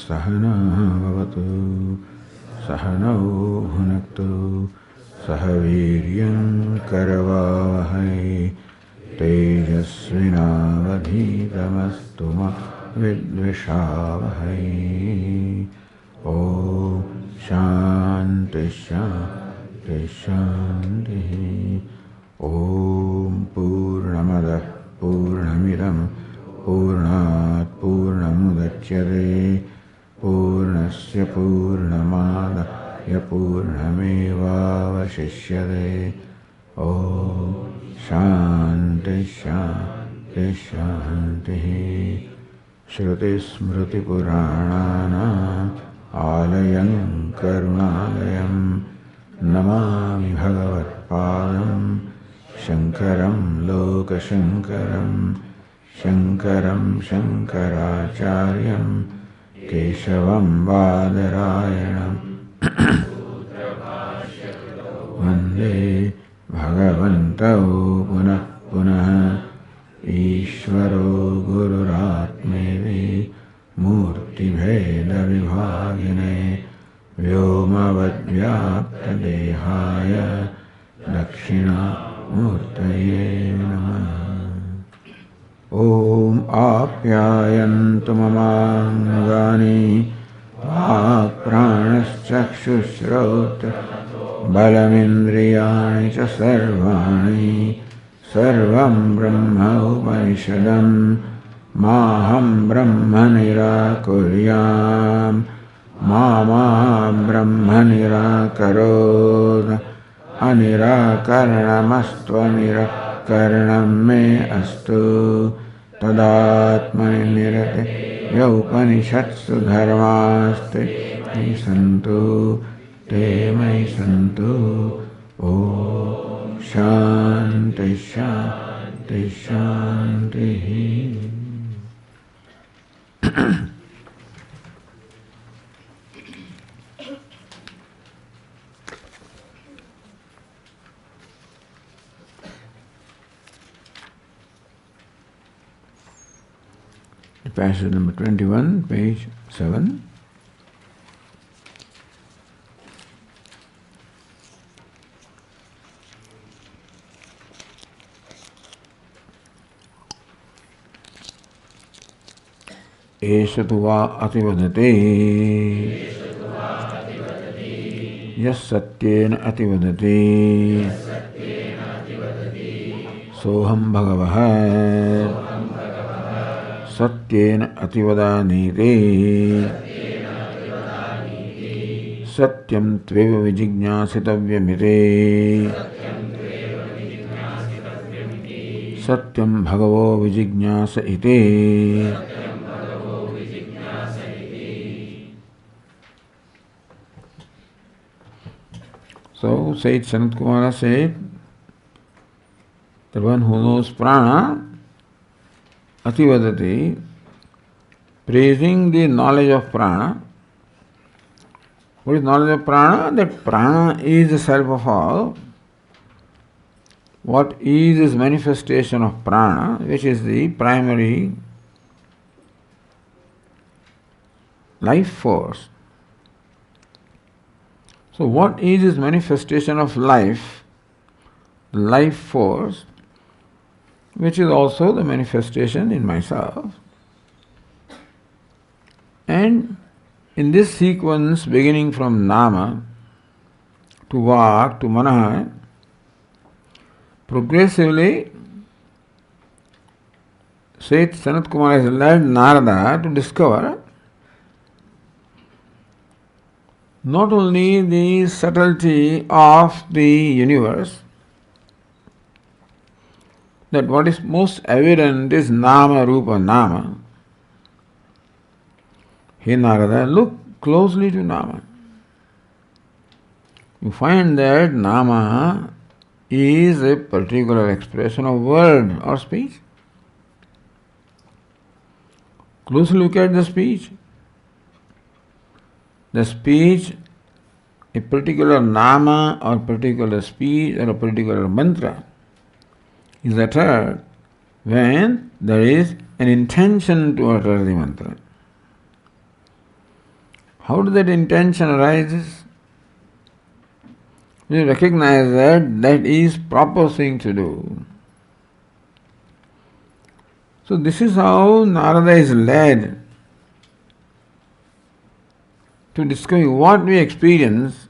Sahana Bhavatu Sahano Bhunaktu Sahaviryam Karavavahai Tejasvinavadhitamastu ma vidvishavahai. Om Shanti Shanti Shanti. Om Purnamada Purnamidam Purnat Purnamudachyate Purnasya Purnamadaya Purnamevavashishyate. Om Shanti Shanti Shanti. Shruti Smriti Purananam Alayam Karunalayam Namami Bhagavatpadam Shankaram Lokashankaram Shankaram Shankaracharyam Keshavam Badarayanam Vande Bhagavantau Punah Punah Ishvaro Gururatmedi Murti Bheda Vibhagine Vyomavadvyapta Dehaya Dakshina Murtaye Namah. Om Apyayantu Mamangani Pranaschakshushrota Balamindriyani Cha Sarvani Sarvam Brahma Upanishadam Maham Brahma Nirakuryam Mama Brahma Nirakarod Anirakaranamastva Nirakaranam me astu Tadatmani nirate Yaupanishatsu dharmaste Mai santu Te mai santu. Om Shanti Shanti Shanti. Passage number 21, page 7. Esha tu va ativadate Yas satyena ativadate Soham bhagavah Satyena ativadanite Satyam tveva vijignyasitavyamite Satyam bhagavo vijignyasa ite. So, Sayyid Sanat Kumara said, the one who knows prana, ativadati, praising the knowledge of prana. What is knowledge of prana? That prana is the self of all. What is manifestation of prana, which is the primary life force. So what is this manifestation of life, the life force, which is also the manifestation in myself? And in this sequence, beginning from nama to vak to manah, progressively Sayyid Sanat Kumara has led Narada to discover not only the subtlety of the universe, that what is most evident is nama, rupa, nama. Hey Narada, look closely to nama. You find that nama is a particular expression of word or speech. Closely look at the speech. The speech, a particular nama or particular speech or a particular mantra is uttered when there is an intention to utter the mantra. how does that intention arises? You recognize that that is proper thing to do. So this is how Narada is led to discover what we experience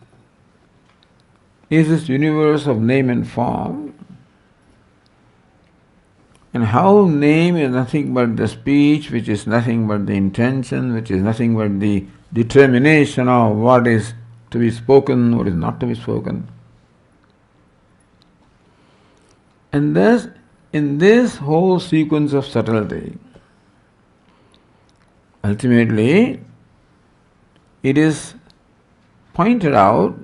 is this universe of name and form, and how name is nothing but the speech, which is nothing but the intention, which is nothing but the determination of what is to be spoken, what is not to be spoken. And thus, in this whole sequence of subtlety, ultimately, it is pointed out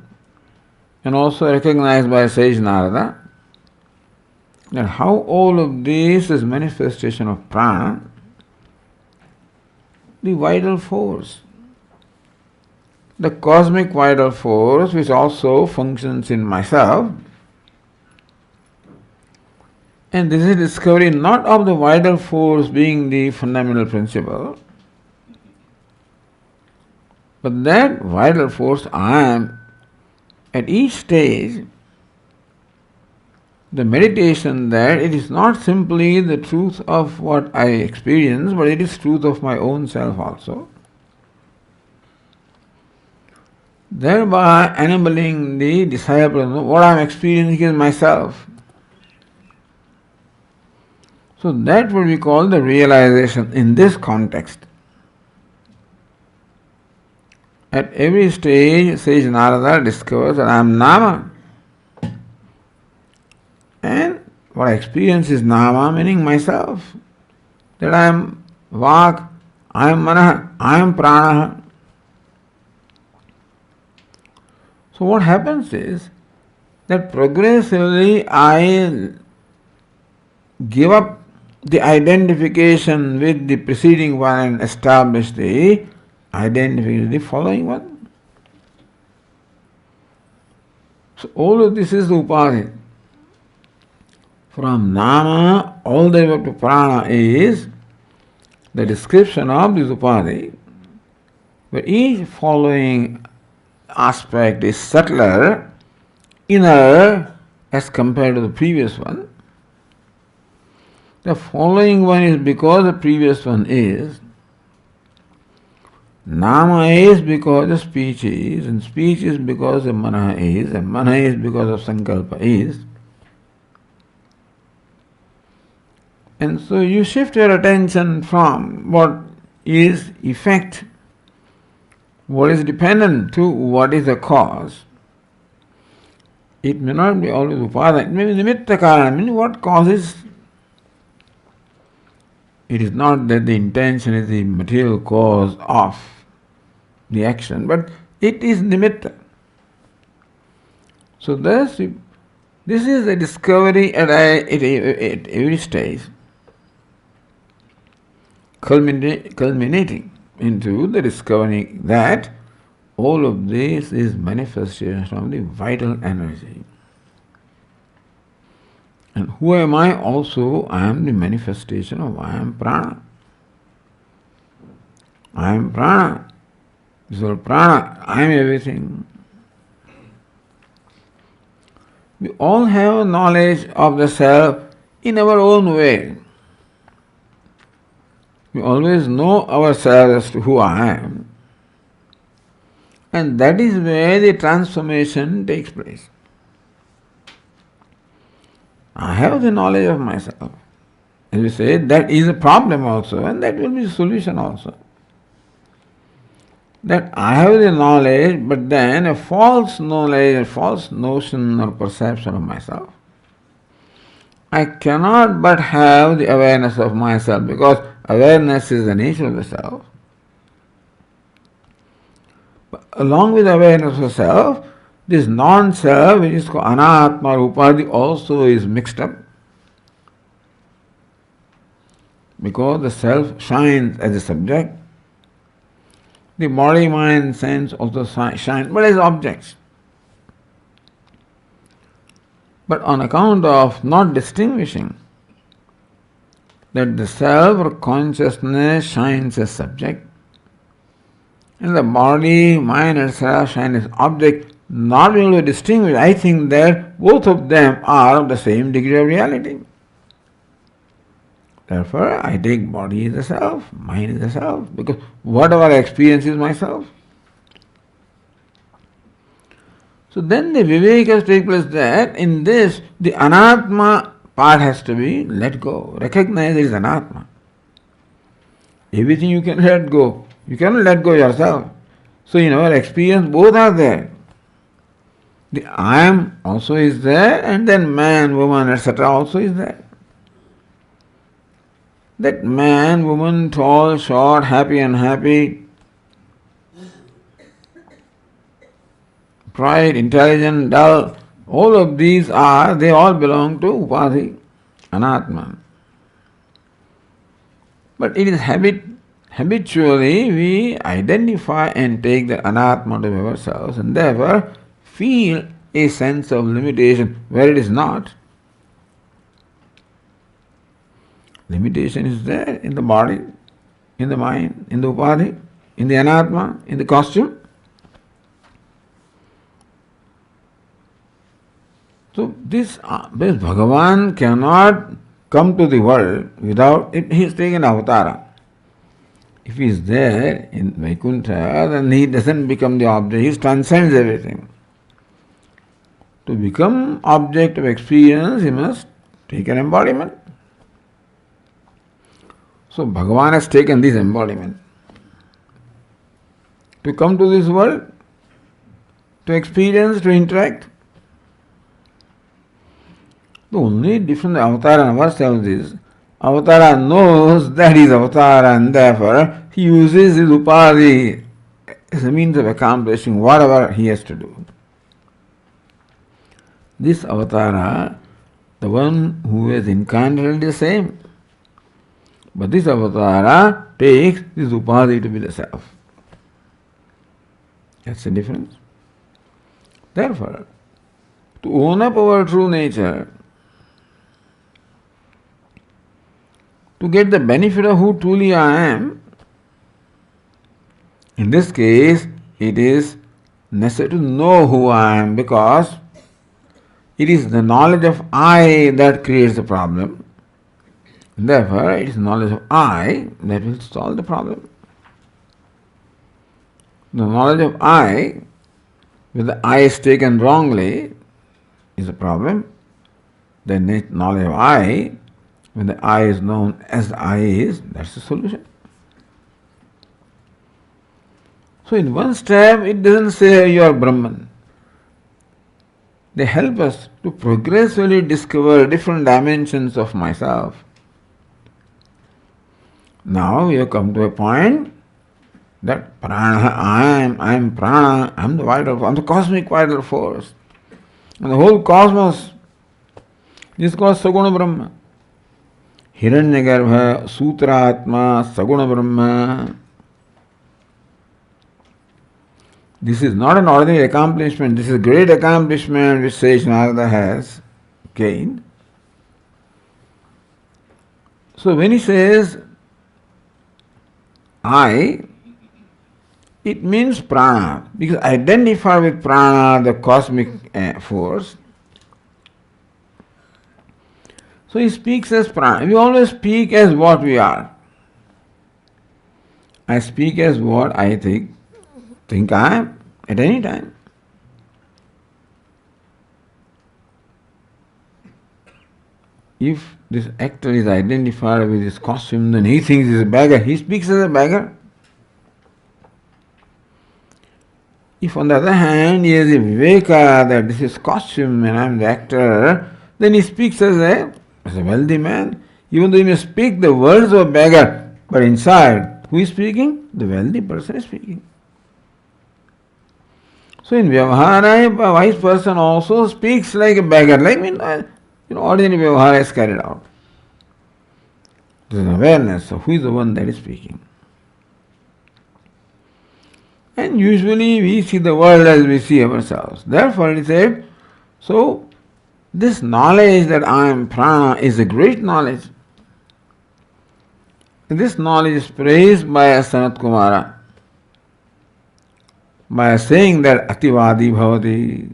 and also recognized by sage Narada that how all of this is manifestation of prana, the vital force, the cosmic vital force which also functions in myself. And this is discovery not of the vital force being the fundamental principle, but that vital force I am at each stage, the meditation that it is not simply the truth of what I experience, but it is truth of my own self also. Thereby enabling the disciple to know what I am experiencing is myself. So that would be called the realization in this context. At every stage, sage Narada discovers that I am Nama. And what I experience is Nama, meaning myself. That I am Vak, I am Manah, I am Prana. So what happens is that progressively I give up the identification with the preceding one and establish the identification with the following one. So all of this is the upadhi. From Nama all the way up to Prana is the description of this upadhi, where each following aspect is subtler, inner as compared to the previous one. The following one is because the previous one is. Nama is because the speech is, and speech is because the mana is, and mana is because of sankalpa is. And so you shift your attention from what is effect, what is dependent, to what is the cause. It may not be always upada, it may be nimitta karana, meaning what causes. It is not that the intention is the material cause of the action, but it is nimitta. So thus, this is a discovery at every stage, culminating into the discovery that all of this is manifestation from the vital energy. And who am I? Also, I am the manifestation of I am prana. I am prana. This is all prana. I am everything. We all have knowledge of the self in our own way. We always know ourselves as to who I am. And that is where the transformation takes place. I have the knowledge of myself. As we say, that is a problem also, and that will be a solution also. That I have the knowledge, but then a false knowledge, a false notion or perception of myself. I cannot but have the awareness of myself, because awareness is the nature of the self. But along with awareness of self, this non-self, which is called anatma or upadhi, also is mixed up. Because the self shines as a subject, the body, mind, sense also shine, but as objects. But on account of not distinguishing that the self or consciousness shines as subject, And the body, mind, etc. shine as object, not being able to distinguish. I think that both of them are of the same degree of reality. Therefore, I take body as a self, mind as a self, because whatever I experience is myself. So then the viveka takes place that in this, the anatma part has to be let go. Recognize there is anatma. Everything you can let go. You cannot let go yourself. So in our experience, both are there. The I am also is there, and then man, woman, etc. also is there. That man, woman, tall, short, happy, unhappy, bright, intelligent, dull, all of these are, they all belong to upadhi, anatma. But it is habitually we identify and take the anatma to ourselves and therefore feel a sense of limitation where it is not. Limitation is there in the body, in the mind, in the upadhi, in the anatma, in the costume. So this Bhagavan cannot come to the world without it. He is taken avatara. If he is there in Vaikuntha, then he doesn't become the object. He transcends everything. To become object of experience, he must take an embodiment. So Bhagavan has taken this embodiment to come to this world, to experience, to interact. The only difference Avatara and ourselves is, Avatara knows that he is Avatara and therefore he uses his upadhi as a means of accomplishing whatever he has to do. This Avatara, the one who is incarnated is the same. But this Avatara takes this upadhi to be the self. That's the difference. Therefore, to own up our true nature, to get the benefit of who truly I am, in this case, it is necessary to know who I am because it is the knowledge of I that creates the problem. Therefore, it is knowledge of I that will solve the problem. The knowledge of I, when the I is taken wrongly, is a problem. The knowledge of I, when the I is known as the I is, that's the solution. So in one step, it doesn't say you are Brahman. They help us to progressively discover different dimensions of myself. Now we have come to a point that prana, I am prana, I am the vital, I am the cosmic vital force. And the whole cosmos is called Saguna Brahma. Hiranyagarbha, Sutratma, Saguna Brahma. This is not an ordinary accomplishment, this is a great accomplishment which Sage Narada has gained. So when he says I, it means prana, because identify with prana, the cosmic force. So he speaks as prana. We always speak as what we are. I speak as what I think I am at any time. If this actor is identified with his costume, then he thinks he's a beggar. He speaks as a beggar. If on the other hand he has a viveka that this is costume and I am the actor, then he speaks as a wealthy man. Even though he may speak the words of a beggar, but inside, who is speaking? The wealthy person is speaking. So in Vyavahara, a wise person also speaks like a beggar, like ordinary Vyavahara is carried out. There is an awareness of who is the one that is speaking. And usually we see the world as we see ourselves. Therefore he said, so this knowledge that I am prana is a great knowledge. This knowledge is praised by Sanat Kumara. by saying that ativadi bhavati.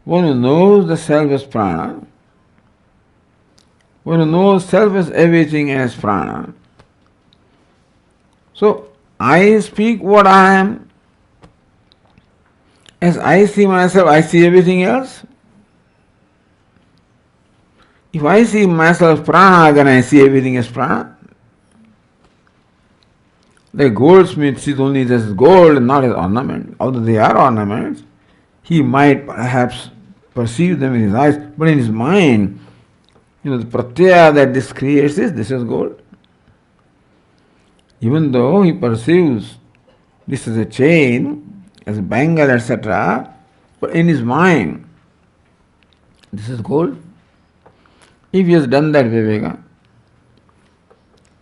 One who knows the self as prana, one who knows self as everything as prana. So, I speak what I am. As I see myself, I see everything else. If I see myself prana, then I see everything as prana. The goldsmith sees only as gold and not as ornament. Although they are ornaments, he might perhaps perceive them in his eyes, but in his mind, the pratyaya that this creates is this is gold. Even though he perceives this as a chain, as a bangle, etc., but in his mind, this is gold. If he has done that viveka.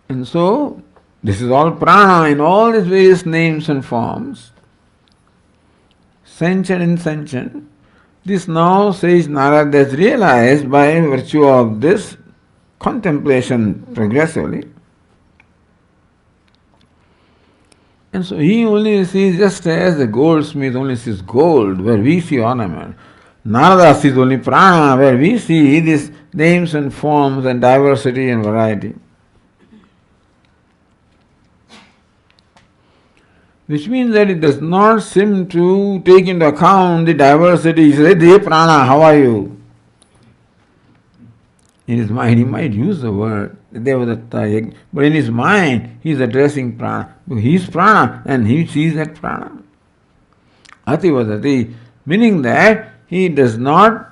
And so, this is all prana in all its various names and forms, sentient and insentient. This now, says Narada, is realized by virtue of this contemplation progressively. And so he only sees, just as the goldsmith only sees gold, where we see ornament. Narada sees only prana, where we see these names and forms and diversity and variety. Which means that it does not seem to take into account the diversity. He says, "Hey prana, how are you?" In his mind, he might use the word Devadatta, but in his mind, he is addressing prana. He is prana and he sees that prana. Ativadati, meaning that he does not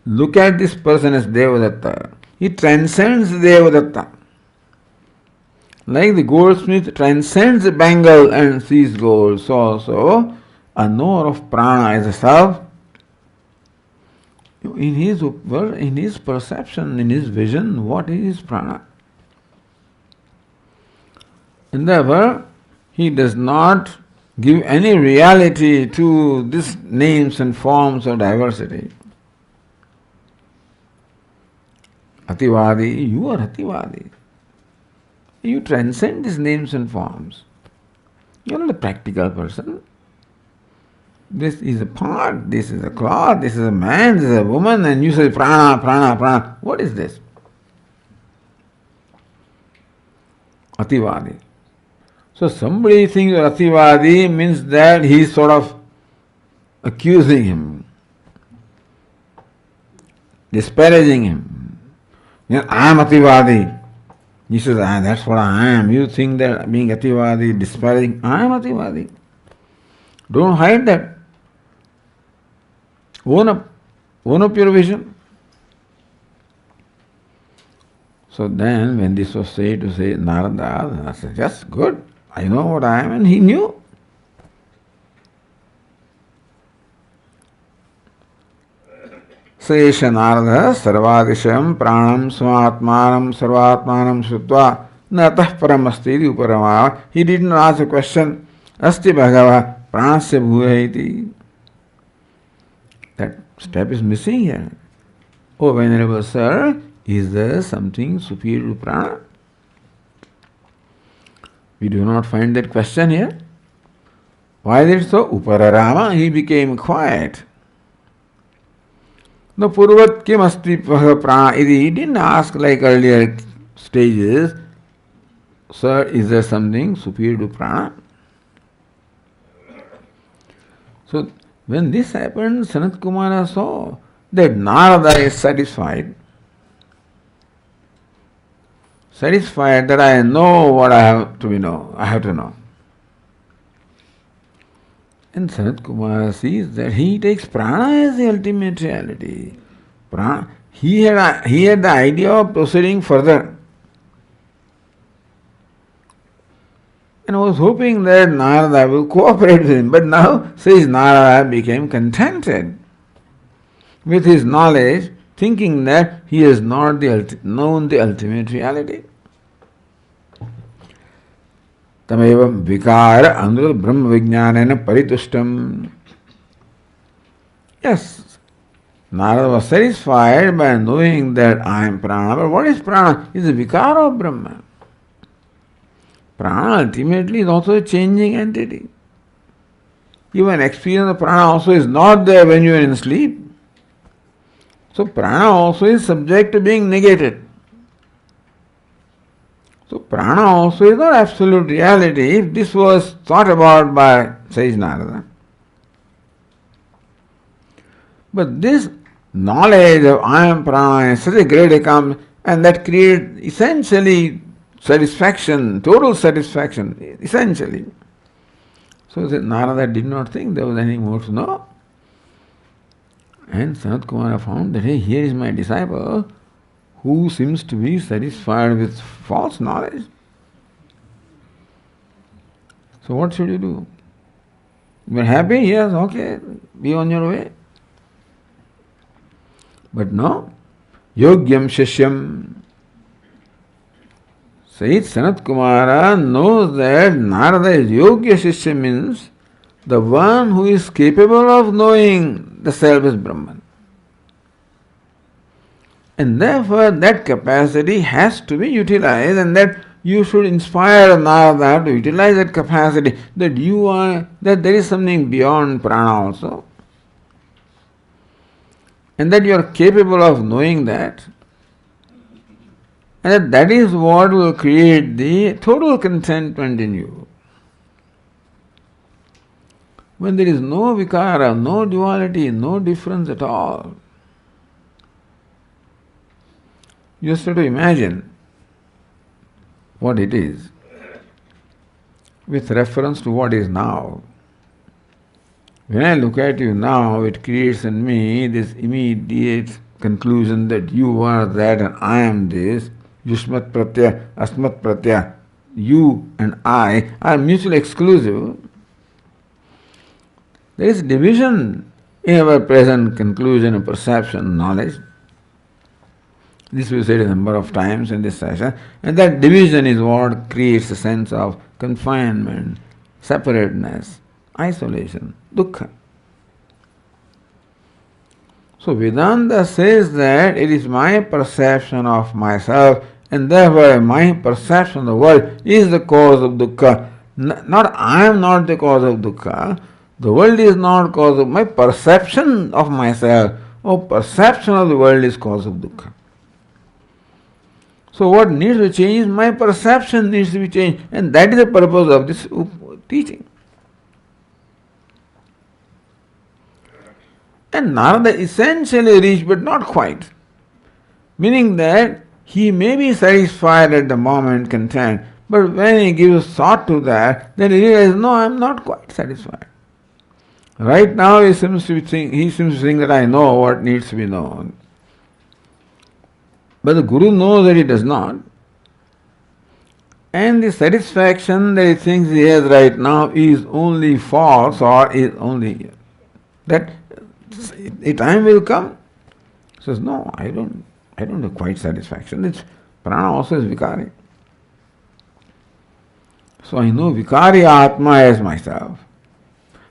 look at this person as Devadatta. He transcends Devadatta. Like the goldsmith transcends the bangle and sees gold, so also a knower of prana as a self, in his perception, in his vision, what is prana? And therefore, he does not give any reality to these names and forms of diversity. Ativadi, you are Ativadi. You transcend these names and forms. You are not a practical person. This is a pot, this is a cloth, this is a man, this is a woman, and you say prana, prana, prana. What is this? Ativadi. So somebody thinks Ativadi means that he is sort of accusing him, disparaging him. I am Ativadi. He says, that's what I am. You think that being Ativadi, disparaging, I am Ativadi. Don't hide that. Own up your vision. So then, when this was said to say Narada, I said, yes, good. I know what I am, and he knew. Sesha Narada sarvadisham pranam svatmanam sarvatmanam shrutva natah paramastiri uparama. He didn't ask a question. Asti bhagava pranasya bhuya iti. That step is missing here. Oh, Venerable Sir, is there something superior to prana? We do not find that question here. Why is it so? Upararama, he became quiet. No purvat kim asti prana. He didn't ask like earlier stages, Sir, is there something superior to prana? So, when this happened, Sanat Kumara saw that Narada is satisfied. Satisfied that I know what I have to know. I have to know. And Sanat Kumara sees that he takes prana as the ultimate reality. Prana, he had the idea of proceeding further. And was hoping that Narada will cooperate with him. But now, says Narada became contented with his knowledge, thinking that he has not known the ultimate reality. Tamevam vikara anurad brahma vijnanena paritushtam. Yes, Narada was satisfied by knowing that I am prana. But what is prana? It is the vikara of Brahma. Prana ultimately is also a changing entity. Even experience of prana also is not there when you are in sleep. So prana also is subject to being negated. So prana also is not absolute reality if this was thought about by Sage Narada. But this knowledge of I am prana is such a great account, and that creates essentially satisfaction, total satisfaction, essentially. So Narada did not think there was any more to know. And Sanat Kumara found that, hey, here is my disciple who seems to be satisfied with false knowledge. So what should you do? You are happy? Yes, okay, be on your way. But no, Yogyam Shishyam. Said Sanat Kumara knows that Narada is Yogya Shishya, means the one who is capable of knowing the self is Brahman. And therefore that capacity has to be utilized, and that you should inspire Narada to utilize that capacity, that that there is something beyond prana also. And that you are capable of knowing that. And that is what will create the total contentment in you. When there is no vikara, no duality, no difference at all, you just have to imagine what it is with reference to what is now. When I look at you now, it creates in me this immediate conclusion that you are that and I am this. Yushmat pratyaya, asmat pratyaya. You and I are mutually exclusive. There is division in our present conclusion and perception, knowledge. This we said a number of times in this session. And that division is what creates a sense of confinement, separateness, isolation, dukkha. So Vedanta says that it is my perception of myself, and therefore my perception of the world is the cause of dukkha. Not I am not the cause of dukkha. The world is not cause of my perception of myself. Perception of the world is cause of dukkha. So what needs to change? My perception needs to be changed, and that is the purpose of this teaching. And Narada essentially reached, but not quite. Meaning that he may be satisfied at the moment, content, but when he gives thought to that, then he realizes, no, I am not quite satisfied. Right now he seems to think that I know what needs to be known. But the Guru knows that he does not. And the satisfaction that he thinks he has right now is only false, or is only that a time will come. He says, no, I don't have quite satisfaction. It's prana also is vikari. So I know vikari atma as myself.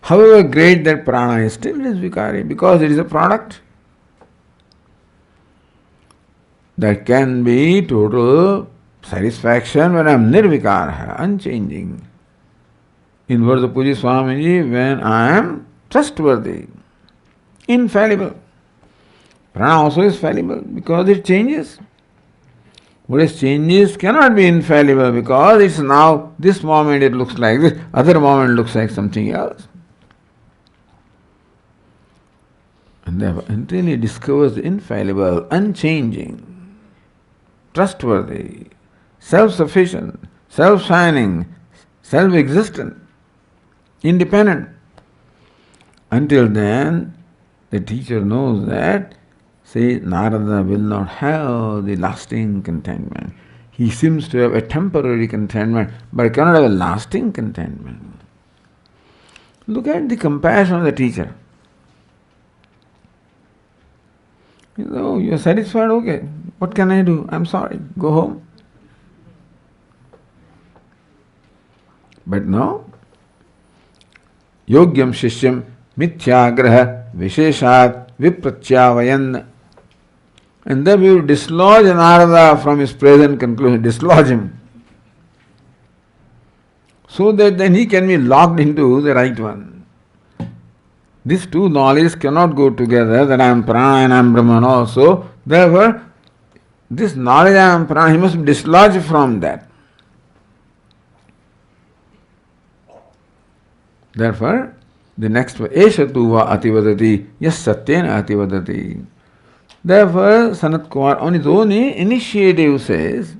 However great that prana is, still it is vikari, because it is a product. There can be total satisfaction when I am nirvikara, unchanging. In words of Puji Swamiji, when I am trustworthy, infallible. Prana also is fallible because it changes. What is changes cannot be infallible because it's now, this moment it looks like this, other moment looks like something else. And therefore, until he discovers the infallible, unchanging, trustworthy, self-sufficient, self-shining, self-existent, independent, until then, the teacher knows that, say, Narada will not have the lasting contentment. He seems to have a temporary contentment, but cannot have a lasting contentment. Look at the compassion of the teacher. You are satisfied? Okay. What can I do? I'm sorry. Go home. But no. Yogyam Shishyam Mithyagraha Visheshat Vipratyavayan. And then we will dislodge Narada from his present conclusion. Dislodge him. so that then he can be locked into the right one. These two knowledges cannot go together, that I am prana and I am Brahman also. Therefore, this knowledge I am prana, he must be dislodged from that. Therefore, the next one, Eshatu va ativadati, yes satyena ativadati. Therefore, Sanat Kumar on his own initiative says,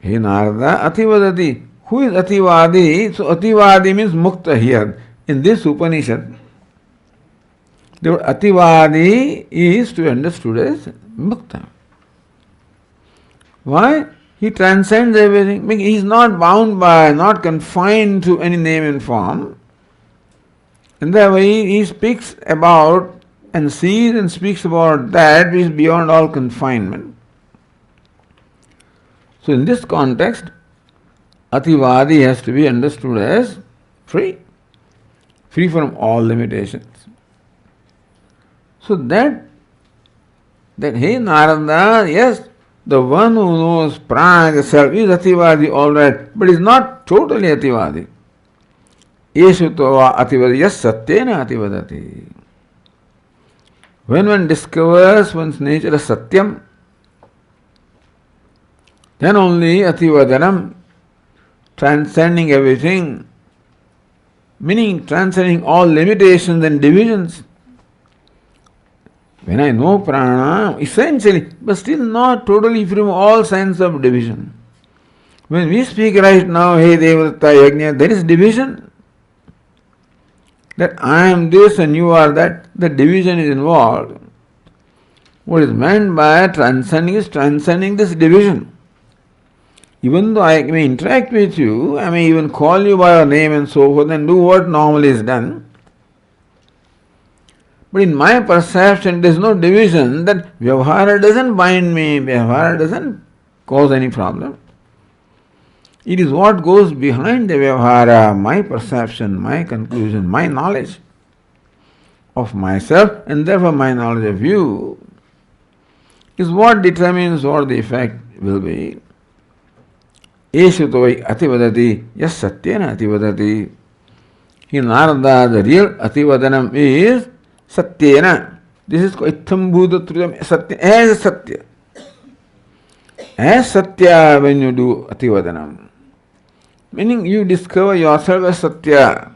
He Narada ativadati. Who is ativadi? So ativadi means mukta here. In this Upanishad, the word ativadi is to be understood as mukta. Why? He transcends everything. He is not bound by, not confined to any name and form. And therefore he speaks about and sees and speaks about that which is beyond all confinement. So in this context, ativadi has to be understood as free from all limitations. So that hey Narada, yes, the one who knows prana itself is ativadi, all right, but is not totally ativadi. Yeshutova ativadi, yes satyena ativadati. When one discovers one's nature as satyam, then only ativadanam, transcending everything, meaning transcending all limitations and divisions. When I know prana, essentially, but still not totally free from all sense of division. When we speak right now, hey Devadatta Yajna, there is division. That I am this and you are that, the division is involved. What is meant by transcending is transcending this division. Even though I may interact with you, I may even call you by your name and so forth and do what normally is done. But in my perception, there is no division, that Vyavahara doesn't bind me, Vyavahara doesn't cause any problem. It is what goes behind the Vyavahara, my perception, my conclusion, my knowledge of myself, and therefore my knowledge of you, is what determines what the effect will be. Eshutovai ativadati, yes satyena ativadati. In Narada, the real ativadanam is satyena. This is called itthambhudatruyam satya, as satya. As satya when you do ativadanam. Meaning you discover yourself as satya.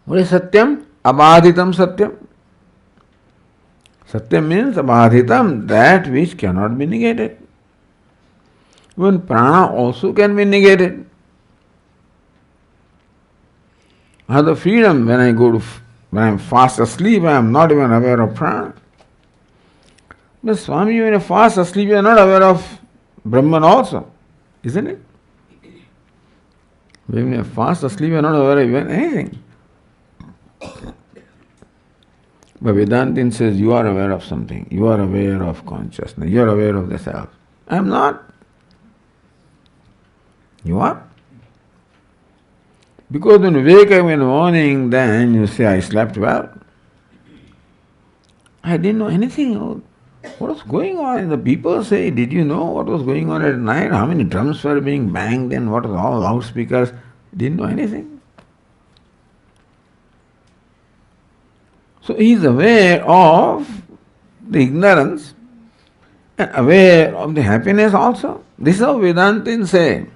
What is satyam? Abadhitam satyam. Satyam means abadhitam, that which cannot be negated. Even prana also can be negated. I have the freedom when I am fast asleep, I am not even aware of prana. But Swami, when you are fast asleep, you are not aware of Brahman also, isn't it? When you are fast asleep, you are not aware of even anything. But Vedantin says you are aware of something, you are aware of consciousness, you are aware of the self. I am not. You are. Because when you wake up in the morning, then you say, I slept well. I didn't know anything. What was going on? The people say, did you know what was going on at night? How many drums were being banged and what was all loudspeakers? Didn't know anything. So he is aware of the ignorance and aware of the happiness also. This is how Vedantins say.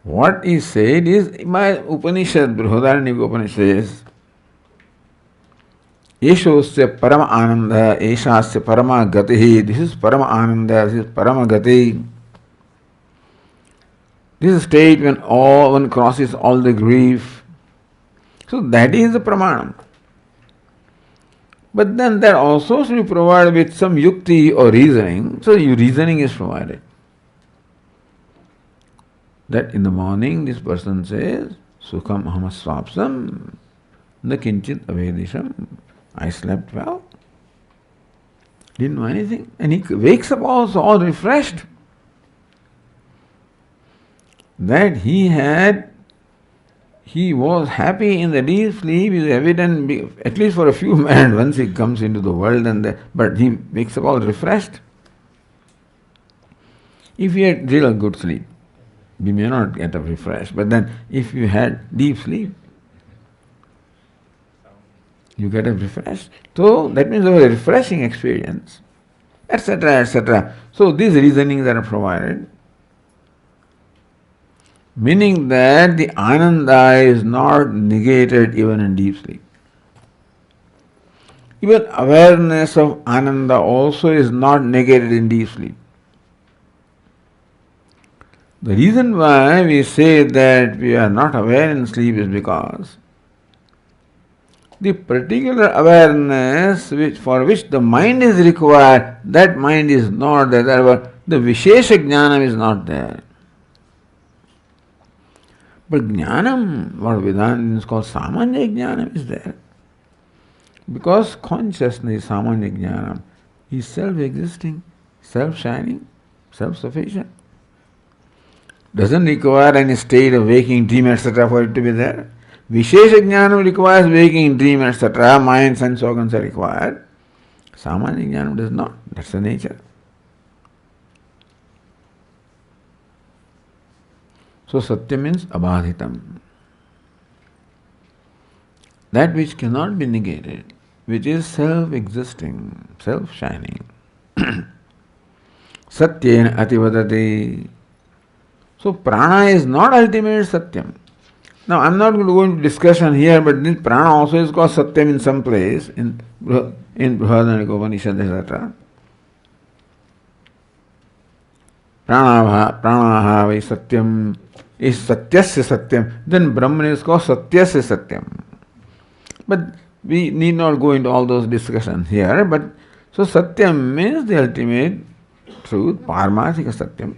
What is said is by Upanishad, Brihadaranyaka Upanishad says, Yeshosya Parama Ananda, Eshasya Parama Gatihi. This is Parama Ananda, this is Parama Gati. This is a state when one crosses all the grief. So that is the Pramanam. But then that also should be provided with some yukti or reasoning. So your reasoning is provided. That in the morning this person says, Sukham ahamasvapsam, na kinchit avedisham. I slept well. Didn't know anything. And he wakes up also all refreshed. That he was happy in the deep sleep is evident, at least for a few minutes once he comes into the world, but he wakes up all refreshed. If you had real good sleep, you may not get up refreshed, but then if you had deep sleep, you get up refreshed. So that means a refreshing experience, etc., etc. So these reasonings are provided, meaning that the ananda is not negated even in deep sleep. Even awareness of ananda also is not negated in deep sleep. The reason why we say that we are not aware in sleep is because the particular awareness for which the mind is required, that mind is not there. Therefore, the Vishesha Jnanam is not there. But Jnanam, what Vedanta is called Samanya Jnanam, is there. Because consciousness, Samanya Jnanam, is self-existing, self-shining, self-sufficient. Doesn't require any state of waking, dream, etc. for it to be there. Vishesha Jnanam requires waking, dream, etc. Mind, sense organs are required. Samanya Jnanam does not. That's the nature. So Satya means abadhitam. That which cannot be negated, which is self-existing, self-shining. Satyena ativadati. So prana is not ultimate satyam. Now I am not going to go into discussion here, but this prana also is called satyam in some place, in Chhandogyopanishad, etc. Pranaha vai satyam is satyasya satyam. Then Brahman is called satyasya satyam. But we need not go into all those discussions here. But so satyam means the ultimate truth. Paramathika satyam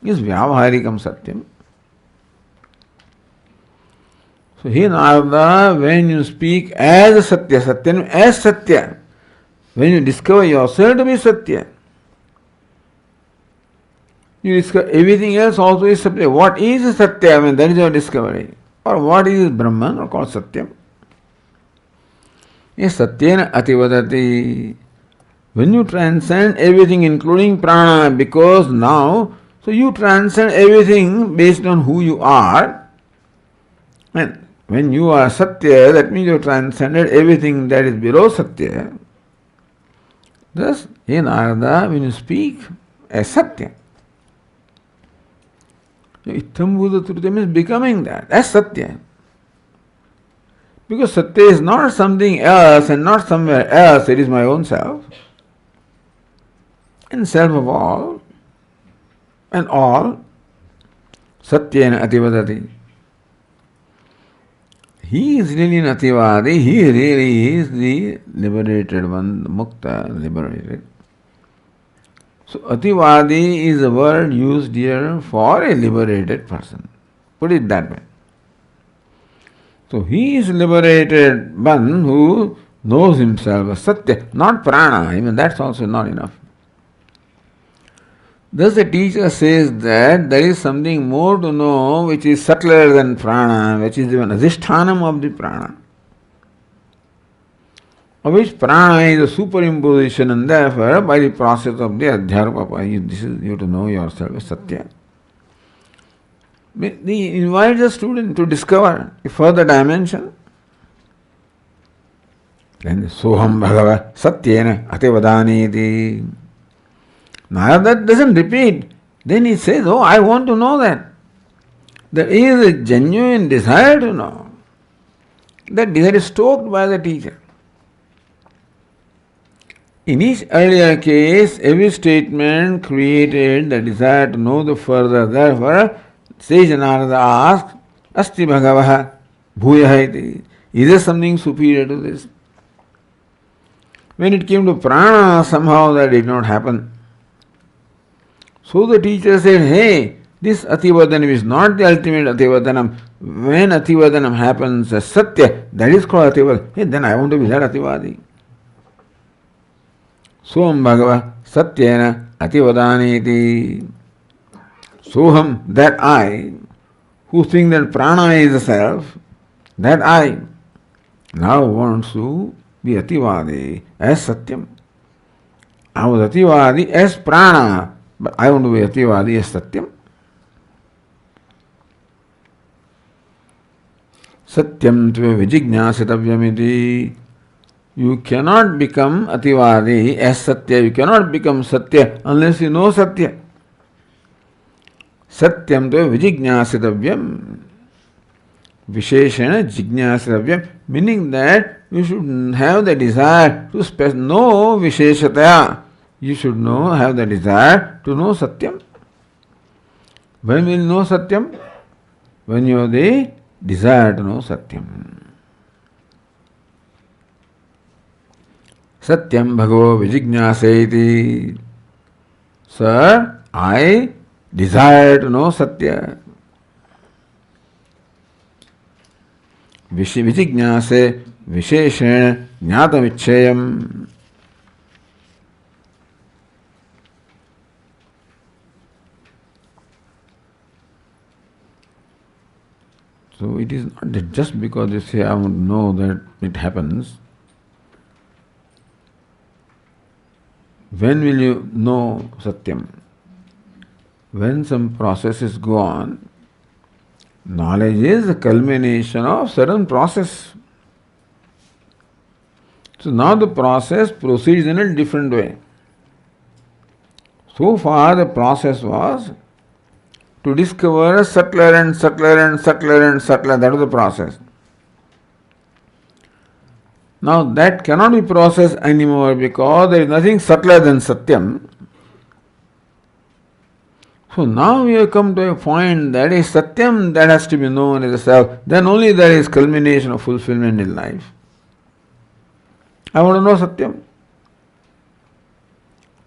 is vyavaharikam satyam. So here Narada, when you speak as Satya, Satyam as Satya, when you discover yourself to be Satya, you discover everything else also is Satya. What is Satya? I mean, that is your discovery. Or what is Brahman, or called Satyam? Yes, Satyena ativadati. When you transcend everything, including prana, because now, so you transcend everything based on who you are. And when you are Satya, that means you transcended everything that is below Satya. Thus, in Narada, when you speak as Satya, Itham Buddha Truta means becoming that, as Satya. Because Satya is not something else and not somewhere else, it is my own self. And self of all, and all, Satyena ativadati. He is really an ativadi, he really is the liberated one, the mukta, liberated. So ativadi is a word used here for a liberated person. Put it that way. So he is liberated one who knows himself as Satya, not prana, even that's also not enough. Thus the teacher says that there is something more to know which is subtler than prana, which is even adhishthanam of the prana, of which prana is a superimposition, and therefore by the process of the adhyarpa, this is you to know yourself as Satya. He invites the student to discover a further dimension. Then Soham Bhagava Satyena Ativadani. Narada doesn't repeat. Then he says, oh, I want to know that. There is a genuine desire to know. That desire is stoked by the teacher. In each earlier case, every statement created the desire to know the further. Therefore, Sage Narada asks, Asti Bhagavaha Bhuyaha iti. Is there something superior to this? When it came to prana, somehow that did not happen. So the teacher said, hey, this Ativadanam is not the ultimate Ativadanam. When Ativadanam happens as Satya, that is called Ativadanam. Hey, then I want to be that Ativadi. Soham Bhagava Satyena Ativadani. Soham, that I, who think that prana is the self, that I now wants to be Ativadi as Satyam. I was Ativadi as prana, But I want to be Ativadi as Satyam. Satyam tve vijignyasitavyamiti. You cannot become Ativadi as Satya. You cannot become Satya unless you know Satya. Satyam tve vijignyasitavyam. Visheshana jignyasitavyam. Meaning that you should have the desire to know Visheshataya. You should have the desire to know Satyam. When will you know Satyam? When you have the desire to know Satyam. Satyam bhagavo vijignyaseti. Sir, I desire to know Satya. Vijignyase visheshena jnatamichayam. So it is not that just because you say, I want to know that it happens. When will you know Satyam? When some processes go on, knowledge is a culmination of certain process. So now the process proceeds in a different way. So far the process was to discover subtler and subtler and subtler and subtler. That was the process. Now that cannot be processed anymore because there is nothing subtler than Satyam. So now we have come to a point that is Satyam that has to be known as a self. Then only there is culmination of fulfillment in life. I want to know Satyam.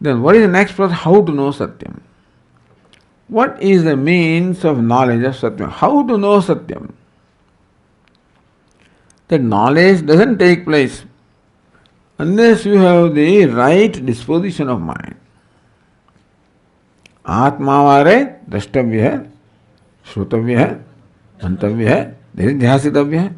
Then what is the next process? How to know Satyam? What is the means of knowledge of Satyam? How to know Satyam? That knowledge doesn't take place unless you have the right disposition of mind. आत्मावारे द्रष्टव्य है, श्रोतव्य है, मंतव्य है, ध्यासितव्य है.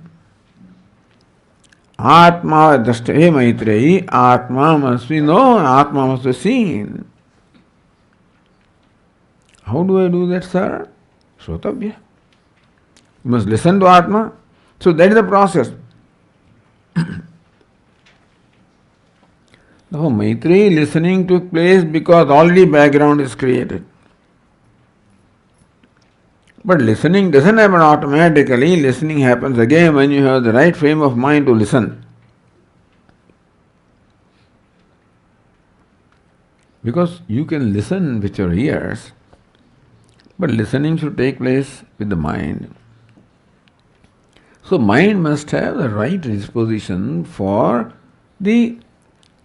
Atma drashta, hey Maitreyi, Atma must be known, Atma must be seen. How do I do that, sir? Shrotavya. You must listen to Atma. So that is the process. Now Maitreyi listening took place because already background is created. But listening doesn't happen automatically. Listening happens again when you have the right frame of mind to listen. Because you can listen with your ears, but listening should take place with the mind. So mind must have the right disposition for the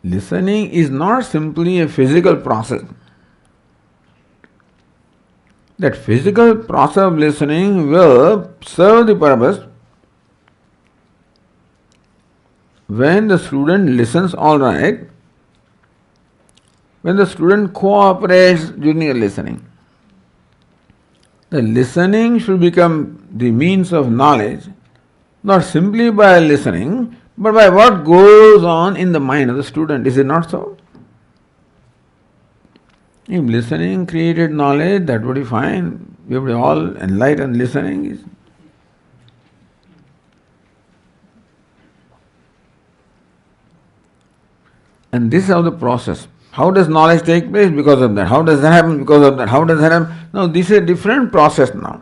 listening is not simply a physical process. That physical process of listening will serve the purpose when the student listens all right, when the student cooperates during the listening. The listening should become the means of knowledge, not simply by listening, but by what goes on in the mind of the student. Is it not so? If listening created knowledge, that would be fine. We would be all enlightened. Listening is. And this is how the process. How does knowledge take place? Because of that. How does that happen? Because of that. How does that happen? Now this is a different process now,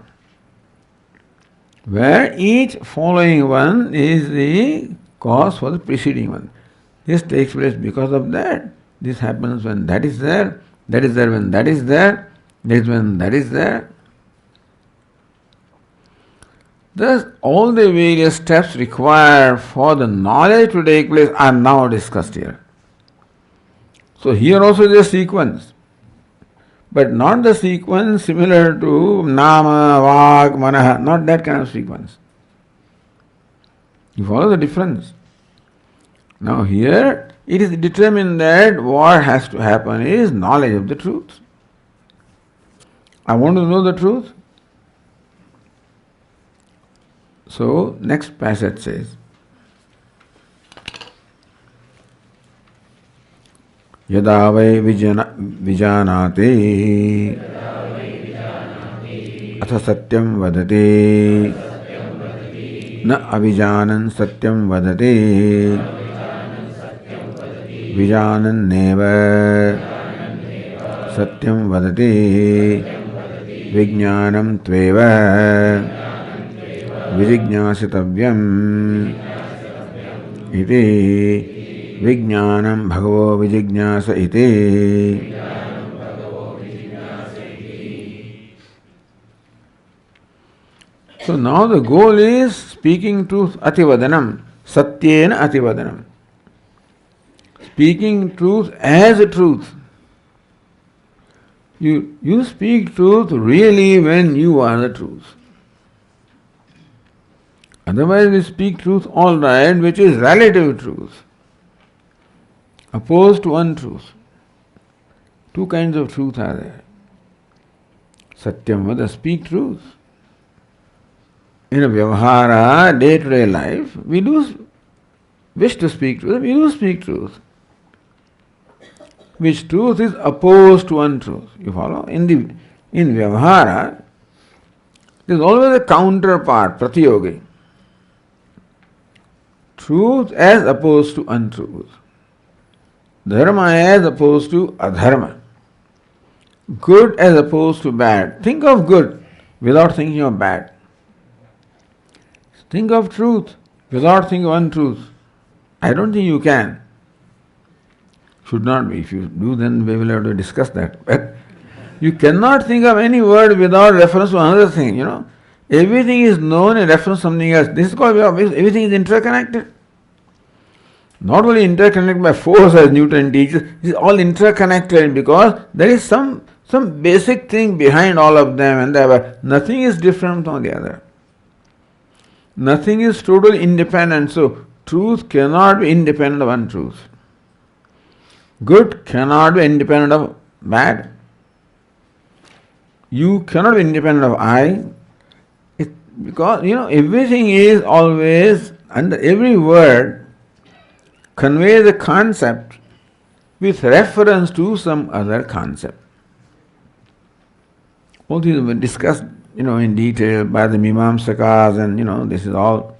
where each following one is the cause for the preceding one. This takes place because of that. This happens when that is there. That is there when that is there. That is when that is there. Thus, all the various steps required for the knowledge to take place are now discussed here. So here also there is a sequence, but not the sequence similar to Nama, Vak, Manaha, not that kind of sequence. You follow the difference? Now here, it is determined that what has to happen is knowledge of the truth. I want to know the truth. So, next passage says, Yada vai vijanati atha satyam vadati na avijanan satyam vadati vijanan neva satyam vadati vijnanam tveva vijignyasitavyam iti Vijnanam bhagavo vijignyasa iti. So now the goal is speaking truth ativadanam, satyena ativadanam. Speaking truth as a truth. You speak truth really when you are the truth. Otherwise we speak truth all right, which is relative truth. Opposed to untruth. Two kinds of truth are there. Satyam vada, speak truth. In a vyavahara, day-to-day life, we do wish to speak truth, we do speak truth. Which truth is opposed to untruth. You follow? In vyavahara, there is always a counterpart, pratyogi. Truth as opposed to untruth. Dharma as opposed to adharma. Good as opposed to bad. Think of good without thinking of bad. Think of truth without thinking of untruth. I don't think you can. Should not be. If you do, then we will have to discuss that. But you cannot think of any word without reference to another thing, Everything is known in reference to something else. This is called everything is interconnected. Not only interconnected by force as Newton teaches, it is all interconnected because there is some basic thing behind all of them, and nothing is different from the other. Nothing is totally independent, so truth cannot be independent of untruth. Good cannot be independent of bad. You cannot be independent of I. Because, everything is always, under every word, conveys a concept with reference to some other concept. All these were discussed, in detail by the Mimamsakas, and this is all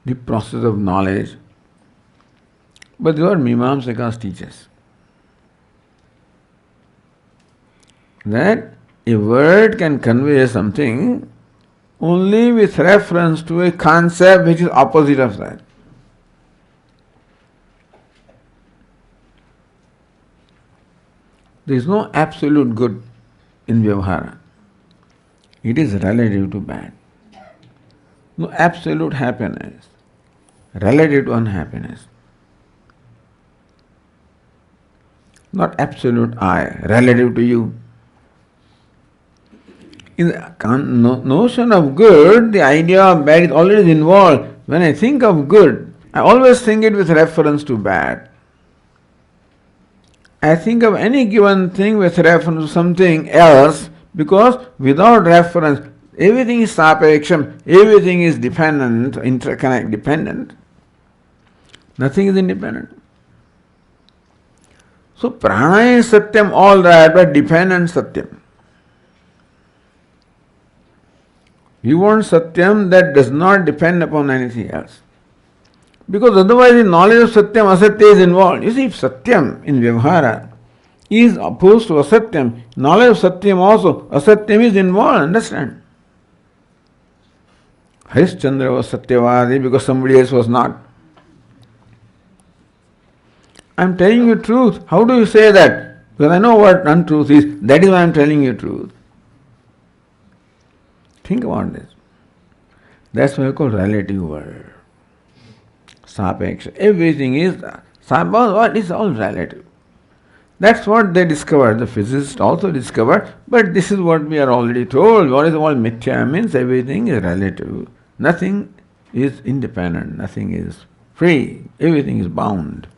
the process of knowledge. But the word Mimamsakas teaches that a word can convey something only with reference to a concept which is opposite of that. There is no absolute good in Vyavahara. It is relative to bad. No absolute happiness, relative to unhappiness. Not absolute I, relative to you. In the notion of good, the idea of bad is already involved. When I think of good, I always think it with reference to bad. I think of any given thing with reference to something else because without reference, everything is sapeksham, everything is dependent, interconnect dependent. Nothing is independent. So prana is satyam, all right, but dependent satyam. You want satyam that does not depend upon anything else. Because otherwise the knowledge of satyam, asatya is involved. You see, if satyam in vyavahara is opposed to asatyam, knowledge of satyam also, asatyam is involved, understand? Harishchandra was satyavadi because somebody else was not. I am telling you truth. How do you say that? Because I know what untruth is. That is why I am telling you truth. Think about this. That's why we call relative world. Sapeksha. Everything is what is all relative. That's what they discovered. The physicists also discovered. But this is what we are already told. What is all mithya means everything is relative. Nothing is independent. Nothing is free. Everything is bound.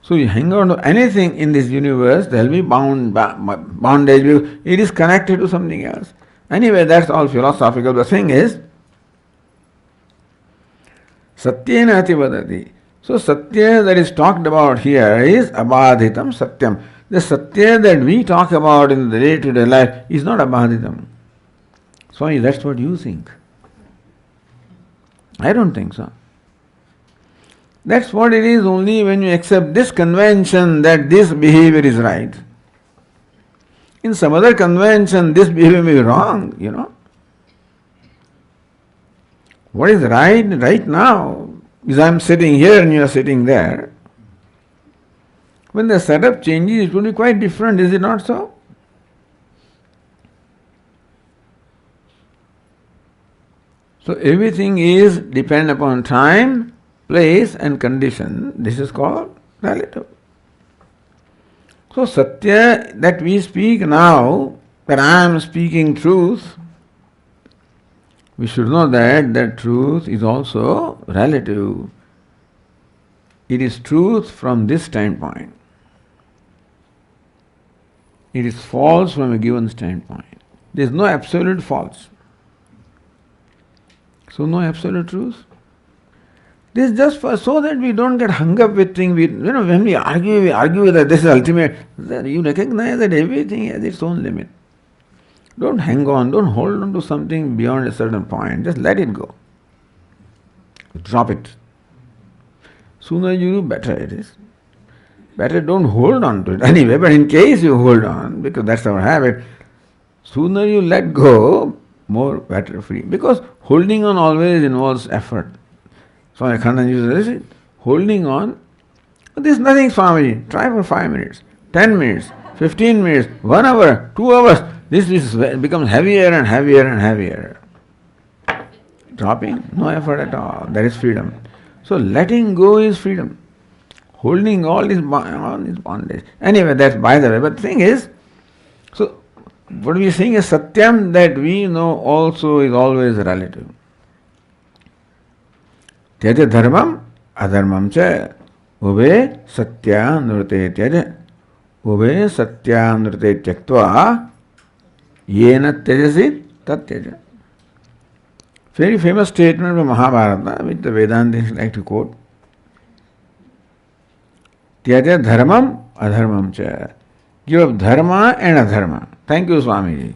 So you hang on to anything in this universe, there will be bondage. It is connected to something else. Anyway, that's all philosophical. The thing is, satyena ati vadati. So Satya that is talked about here is Abadhitam Satyam. The Satya that we talk about in the day-to-day life is not Abadhitam. Swami, that's what you think. I don't think so. That's what it is only when you accept this convention that this behavior is right. In some other convention, this behavior may be wrong, What is right now is I am sitting here and you are sitting there. When the setup changes, it will be quite different, is it not so? So everything is dependent upon time, place and condition. This is called relative. So Satya that we speak now, that I am speaking truth, we should know that truth is also relative. It is truth from this standpoint. It is false from a given standpoint. There is no absolute false. So no absolute truth. This is just so that we don't get hung up with things. When we argue that this is ultimate. You recognize that everything has its own limit. Don't hang on, don't hold on to something beyond a certain point. Just let it go. Drop it. Sooner you do, better it is. Better don't hold on to it anyway, but in case you hold on, because that's our habit, sooner you let go, more better free. Because holding on always involves effort. Swami Khanda uses this, holding on, this is nothing, Swami. Try for 5 minutes, 10 minutes, 15 minutes, 1 hour, 2 hours. This becomes heavier and heavier and heavier. Dropping, no effort at all. That is freedom. So letting go is freedom. Holding all is bondage. Anyway, that's by the way. But the thing is, so what we are saying is Satyam that we know also is always relative. Tyaja dharmam adharmam cha ube satya nrute tyaja ube satya nrute tyaktva yena tyajasi tat tyaja. Very famous statement from Mahabharata which the Vedantists like to quote. Tyaja dharmam adharmam cha. Give up dharma and adharma. Thank you, Swamiji.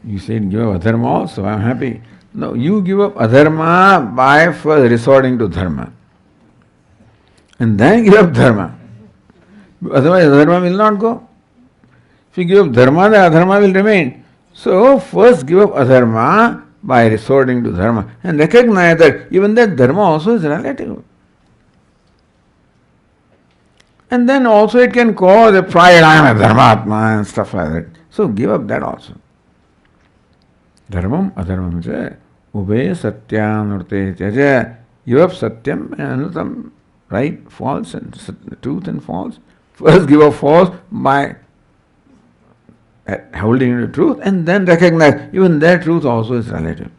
You said give up adharma also, I am happy. No, you give up adharma by first resorting to dharma. And then give up dharma. Otherwise adharma will not go. If you give up dharma, the adharma will remain. So first give up adharma by resorting to dharma. And recognize that even that dharma also is relative. And then also it can cause a pride, I am a dharmatma and stuff like that. So give up that also. Dharmam adharmam cha ube satyam urte tyaja. Give up satyam and anutam, right, false, and truth and false. First give up false by holding the truth and then recognize even that truth also is relative.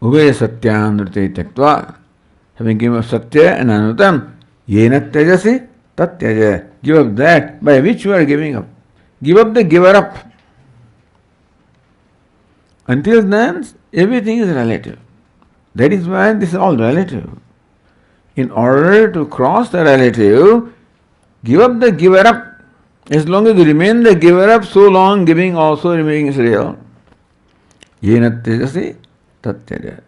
Ube satyam urte tyaktva. Having given up satya and anutam, yena tyajasi tat tyaja. Give up that by which you are giving up. Give up the giver up. Until then, everything is relative. That is why this is all relative. In order to cross the relative, give up the giver up. As long as you remain the giver up, so long giving also remains real. Yena tyajasi tat tyaja.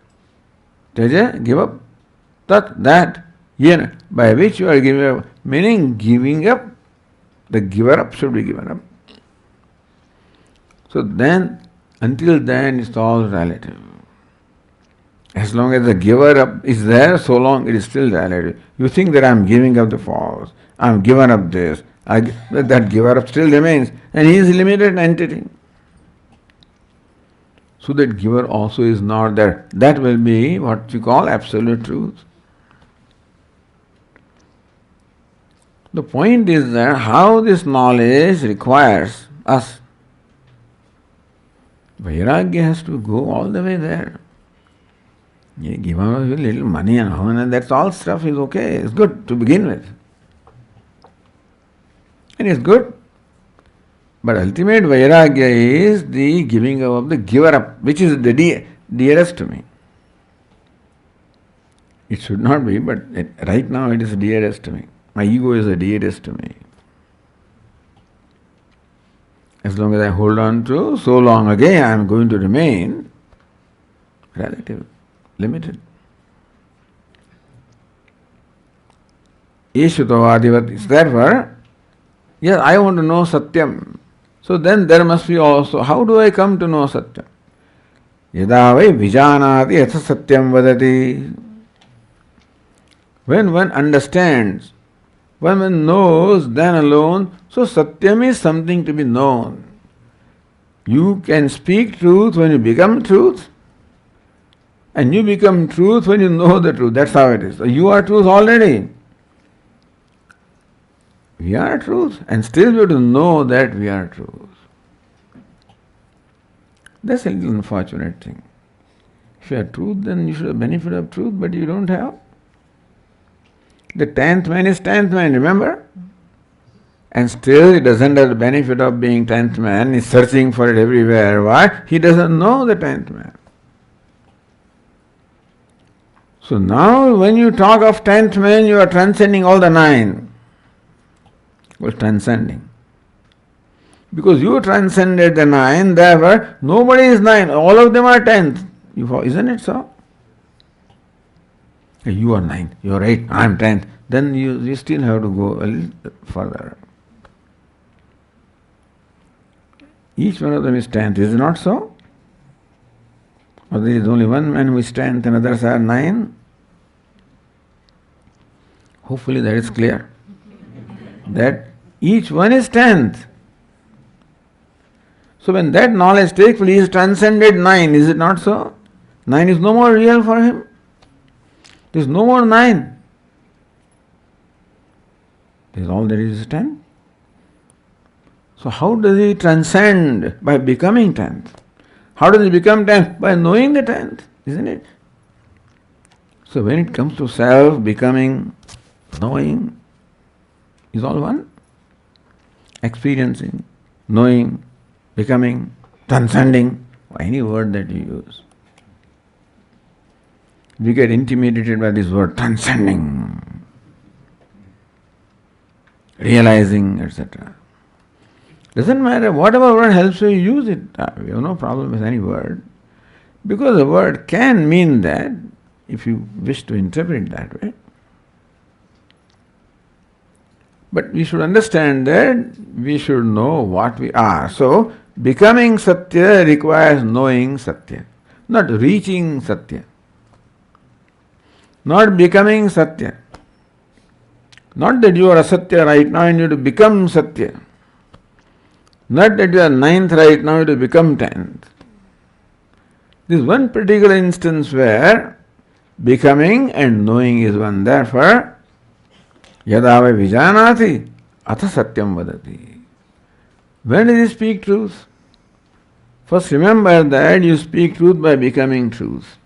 Tyaja, give up. Tat, that. Yena, by which you are giving up. Meaning giving up, the giver up should be given up. So then, until then, it's all relative. As long as the giver up is there, so long it is still relative. You think that I am giving up the false, I am given up this, that giver up still remains, and he is a limited entity. So that giver also is not there. That will be what you call absolute truth. The point is that how this knowledge requires us. Vairagya has to go all the way there. You give him a little money and that's all stuff is okay. It's good to begin with. And it's good. But ultimate Vairagya is the giving up of the giver up, which is dearest to me. It should not be, but right now it is dearest to me. My ego is the dearest to me. As long as I hold on to, so long again I am going to remain relative, limited. Eshuto Adivat. Therefore, yes, I want to know Satyam. So then there must be also, how do I come to know Satyam? Yada vai vijanati yatha Satyam vadati. When one understands, when one knows, then alone, so Satyam is something to be known. You can speak truth when you become truth, and you become truth when you know the truth. That's how it is. So you are truth already. We are truth, and still you have to know that we are truth. That's a little unfortunate thing. If you are truth, then you should have benefit of truth, but you don't have. The 10th man is 10th man, remember? And still he doesn't have the benefit of being 10th man, he's searching for it everywhere. Why? He doesn't know the 10th man. So now when you talk of 10th man, you are transcending all the 9. Well, transcending. Because you transcended the 9, therefore nobody is 9, all of them are 10th. Isn't it so? You are 9, you are 8, I am 10th. Then you still have to go a little further. Each one of them is 10th, is it not so? Or there is only one man who is 10th and others are 9? Hopefully that is clear. That each one is 10th. So when that knowledge takes place, he is transcended 9, is it not so? 9 is no more real for him. There is no more 9. There is all there is 10. So how does he transcend? By becoming 10th. How does he become 10th? By knowing the 10th, isn't it? So when it comes to self, becoming, knowing, is all one. Experiencing, knowing, becoming, transcending, any word that you use. We get intimidated by this word, transcending, realizing, etc. Doesn't matter, whatever word helps you use it. We have no problem with any word. Because the word can mean that, if you wish to interpret it that way. But we should understand that we should know what we are. So, becoming Satya requires knowing Satya, not reaching Satya. Not becoming Satya. Not that you are Asatya right now and you have to become Satya. Not that you are 9th right now, you have to become 10th. This is one particular instance where becoming and knowing is one. Therefore, yada vai vijanati atha satyam vadati. When does he speak truth? First remember that you speak truth by becoming truth.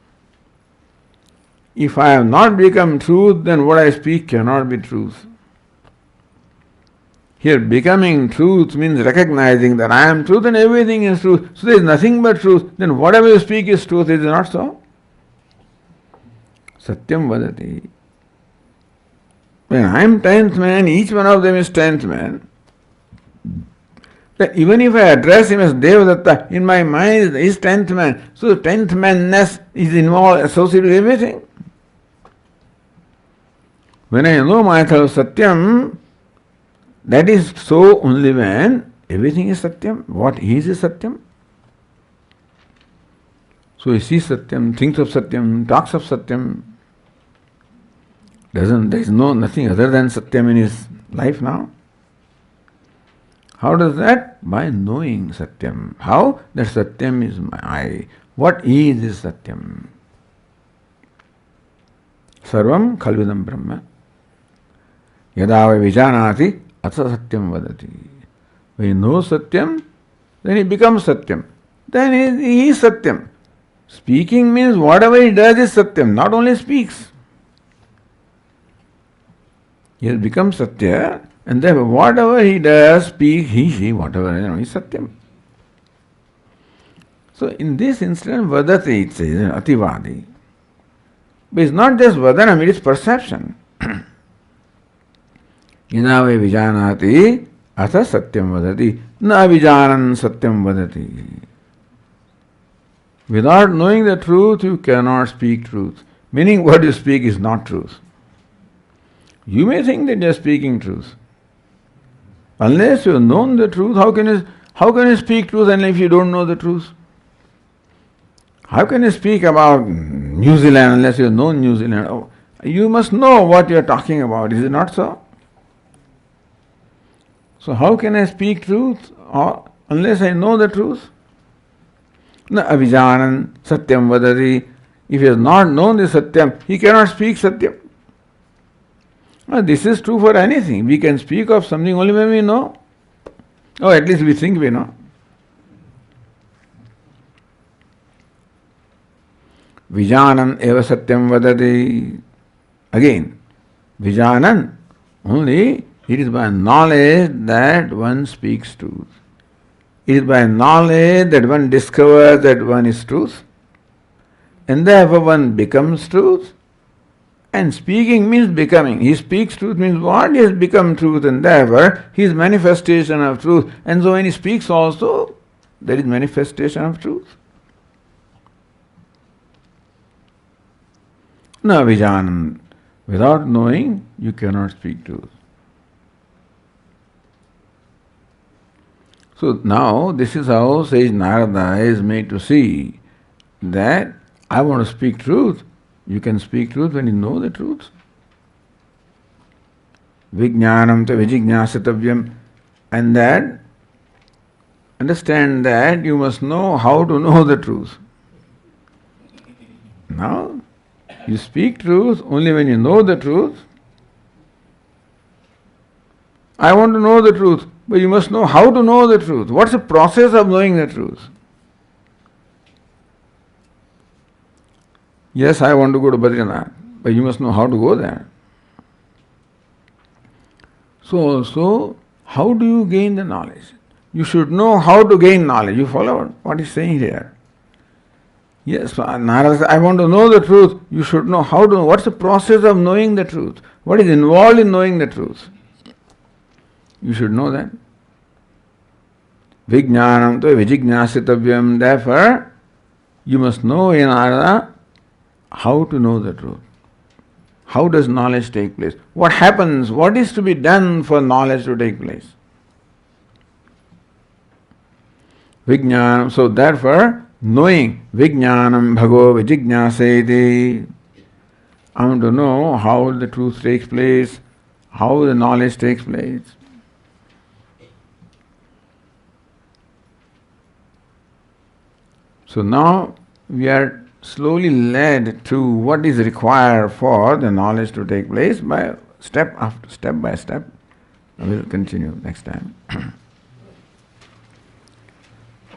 If I have not become truth, then what I speak cannot be truth. Here, becoming truth means recognizing that I am truth and everything is truth. So there is nothing but truth. Then whatever you speak is truth, is it not so? Satyam vadati. When I am 10th man, each one of them is 10th man. Then even if I address him as Devadatta, in my mind he is 10th man. So the 10th manness is involved, associated with everything. When I know myself Satyam, that is so only when everything is Satyam. What is Satyam? So he sees Satyam, thinks of Satyam, talks of Satyam. There is nothing other than Satyam in his life now. How does that? By knowing Satyam. How? That Satyam is my I. What is this Satyam? Sarvam khalvidam brahma. Yada vai vijanati atha satyam vadati. When he knows Satyam, then he becomes Satyam. Then he is Satyam. Speaking means whatever he does is Satyam, not only speaks. He has become Satya, and therefore whatever he does, speak, he, she, whatever, is Satyam. So in this instance, vadati it says, ativadi. But it's not just vadanam, it is perception. Inave vijanati atha satyam vadati, na vijanan satyam vadati. Without knowing the truth, you cannot speak truth. Meaning what you speak is not truth. You may think that you are speaking truth. Unless you have known the truth, how can you speak truth unless you don't know the truth? How can you speak about New Zealand unless you have known New Zealand? Oh, you must know what you are talking about, is it not so? So how can I speak truth unless I know the truth? Na avijanan satyam vadati. If he has not known the satyam, he cannot speak satyam. Now, this is true for anything. We can speak of something only when we know. Or at least we think we know. Vijanan eva satyam vadati. Again, vijanan, only it is by knowledge that one speaks truth. It is by knowledge that one discovers that one is truth. And therefore one becomes truth. And speaking means becoming. He speaks truth means what? He has become truth, and therefore he is manifestation of truth. And so when he speaks also, there is manifestation of truth. Na vijanan. Without knowing, you cannot speak truth. So now this is how sage Narada is made to see that I want to speak truth. You can speak truth when you know the truth. Vijnanam ta vijignyasatavyam. And that, understand that you must know how to know the truth. Now, you speak truth only when you know the truth. I want to know the truth, but you must know how to know the truth. What's the process of knowing the truth? Yes, I want to go to Badrinath, but you must know how to go there. So how do you gain the knowledge? You should know how to gain knowledge. You follow what he's saying here? Yes, Narada says, I want to know the truth. You should know how to know. What's the process of knowing the truth? What is involved in knowing the truth? You should know that. Vijnanam to vijignyasitavyam. Therefore, you must know in Narada how to know the truth. How does knowledge take place? What happens? What is to be done for knowledge to take place? Vijnanam. So therefore, knowing Vijnanam bhago vijignyaseti. I want to know how the truth takes place, how the knowledge takes place. So now we are slowly led to what is required for the knowledge to take place by step by step. We will continue next time.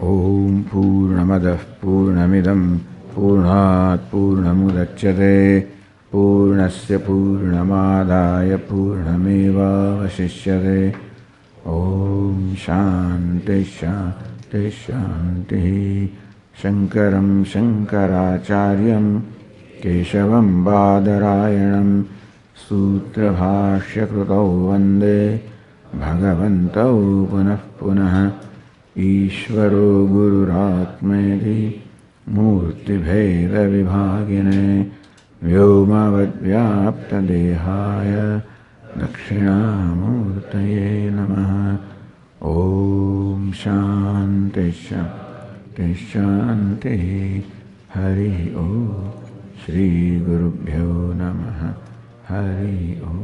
Om Purnamadah Purnamidam Purnat Purnamudachyate Purnasya Purnamadaya Purnameva Vasishyate. Om Shanti Shanti Shanti. Shankaram Shankaracharyam Keshavam Badarayanam Sutra Bhashya Krutau Vande Bhagavantau Punah Punah Ishvaro Gururatmedi Murti Bheda Vibhagine Vyomavad Vyapta Dehaya Dakshinamurtaye Namaha. Om Shanti Shanti Shanti. Hari Om. Shri Gurubhyo Namaha. Hari Om.